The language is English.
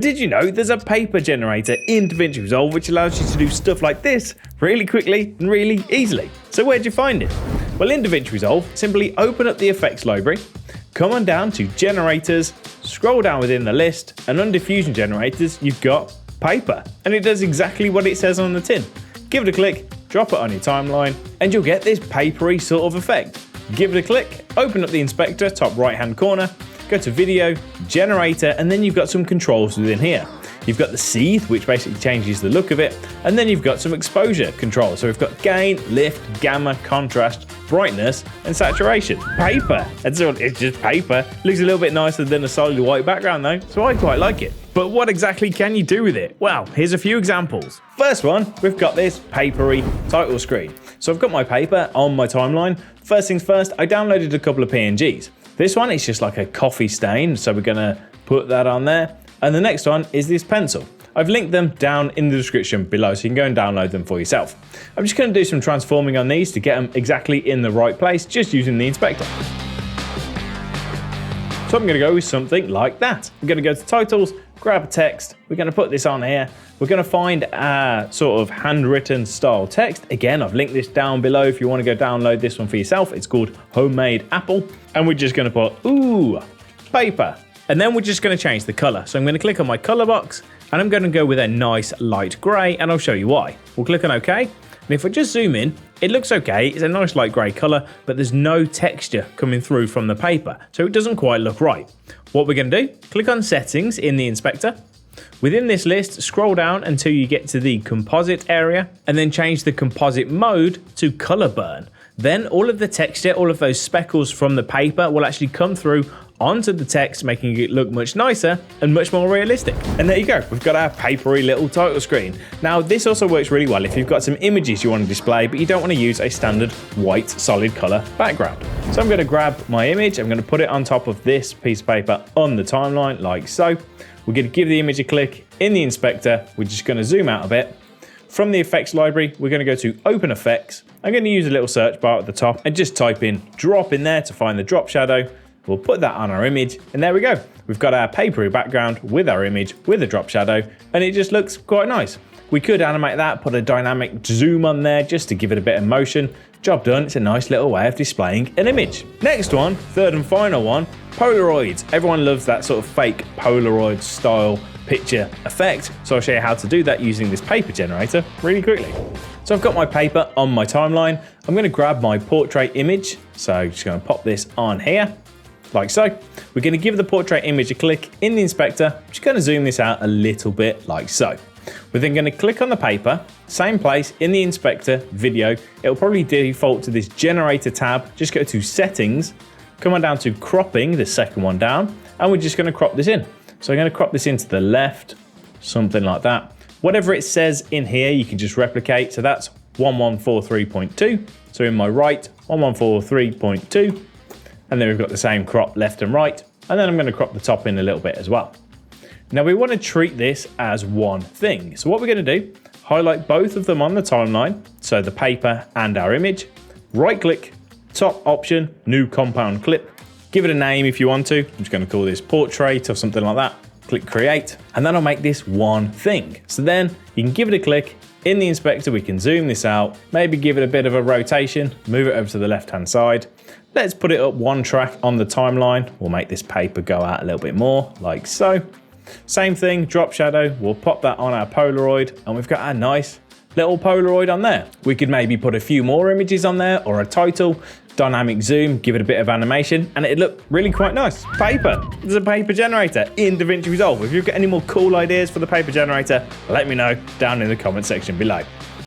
Did you know there's a paper generator in Davinci Resolve which allows you to do stuff like this really quickly and really easily? So where'd you find it? Well, in Davinci Resolve, simply open up the effects library, come on down to generators, scroll down within the list, and under fusion generators, you've got paper. And it does exactly what it says on the tin. Give it a click, drop it on your timeline, and you'll get this papery sort of effect. Give it a click, open up the inspector, top right hand corner, go to video, generator, and then you've got some controls within here. You've got the seethe, which basically changes the look of it, and then you've got some exposure controls. So we've got gain, lift, gamma, contrast, brightness, and saturation. Paper, it's just paper. Looks a little bit nicer than a solid white background though, so I quite like it. But what exactly can you do with it? Well, here's a few examples. First one, we've got this papery title screen. So I've got my paper on my timeline. First things first, I downloaded a couple of PNGs. This one is just like a coffee stain, so we're gonna put that on there. And the next one is this pencil. I've linked them down in the description below, so you can go and download them for yourself. I'm just gonna do some transforming on these to get them exactly in the right place, just using the inspector. So I'm gonna go with something like that. I'm gonna go to titles, grab a text, we're gonna put this on here. We're gonna find a sort of handwritten style text. Again, I've linked this down below if you wanna go download this one for yourself. It's called Homemade Apple. And we're just gonna put, ooh, paper. And then we're just gonna change the color. So I'm gonna click on my color box and I'm gonna go with a nice light gray and I'll show you why. We'll click on OK. And if I just zoom in, it looks okay. It's a nice light gray color, but there's no texture coming through from the paper. So it doesn't quite look right. What we're gonna do, click on settings in the inspector. Within this list, scroll down until you get to the composite area and then change the composite mode to color burn. Then all of the texture, all of those speckles from the paper will actually come through onto the text, making it look much nicer and much more realistic. And there you go, we've got our papery little title screen. Now this also works really well if you've got some images you want to display, but you don't want to use a standard white solid color background. So I'm going to grab my image, I'm going to put it on top of this piece of paper on the timeline like so. We're going to give the image a click in the inspector, we're just going to zoom out a bit. From the effects library, we're going to go to open effects. I'm going to use a little search bar at the top and just type in drop in there to find the drop shadow. We'll put that on our image and there we go. We've got our papery background with our image with a drop shadow and it just looks quite nice. We could animate that, put a dynamic zoom on there just to give it a bit of motion. Job done, it's a nice little way of displaying an image. Next one, third and final one, Polaroids. Everyone loves that sort of fake Polaroid style picture effect. So I'll show you how to do that using this paper generator really quickly. So I've got my paper on my timeline. I'm gonna grab my portrait image. So just gonna pop this on here. Like so. We're going to give the portrait image a click in the inspector. I'm just going to zoom this out a little bit like so. We're then going to click on the paper, same place in the inspector video. It'll probably default to this generator tab. Just go to settings, come on down to cropping, the second one down, and we're just going to crop this in. So I'm going to crop this into the left, something like that. Whatever it says in here, you can just replicate. So that's 1143.2. So in my right, 1143.2. And then we've got the same crop left and right. And then I'm going to crop the top in a little bit as well. Now we want to treat this as one thing. So what we're going to do, highlight both of them on the timeline. So the paper and our image, right click, top option, new compound clip. Give it a name if you want to. I'm just going to call this portrait or something like that. Click create, and then I'll make this one thing. So then you can give it a click. In the inspector, we can zoom this out, maybe give it a bit of a rotation, move it over to the left-hand side. Let's put it up one track on the timeline. We'll make this paper go out a little bit more, like so. Same thing, drop shadow. We'll pop that on our Polaroid, and we've got our nice little Polaroid on there. We could maybe put a few more images on there or a title, dynamic zoom, give it a bit of animation, and it'd look really quite nice. Paper. There's a paper generator in Davinci Resolve. If you've got any more cool ideas for the paper generator, let me know down in the comment section below.